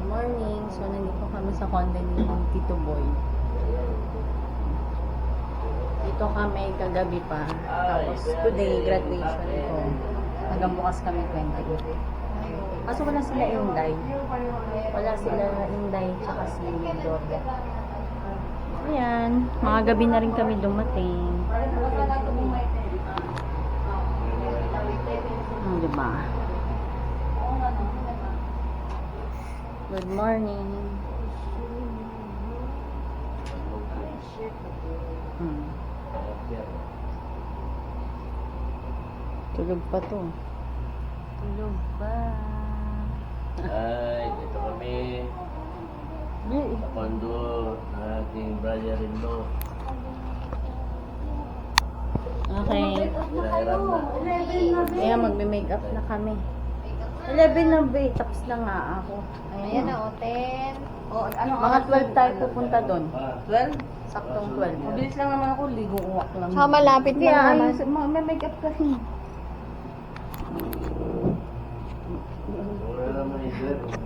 Morning. So, nandito kami sa condo ni Tito Boy. Dito kami kagabi pa. Tapos, today, graduation ko. Hanggang bukas kami kwento. Kaso wala sila Inday. Wala sila Inday, tsaka si Dobe. Ayan. Mga gabi na rin kami dumating. Diba? Good morning. Tulog pa to. Tulog pa. Ay, dito kami sa condo ng ating brother-in-law. Okay. Hirahiram na. Kaya magme-makeup na kami. 11 na ba? Tapos na nga ako. Ayan na, o 10. O, ano, Mga 12 tayo pupunta doon. 12? Saktong 12. Mabilis lang naman ako, ligo uwak lang. Saka malapit Kaya na naman. ayun, may makeup ka rin.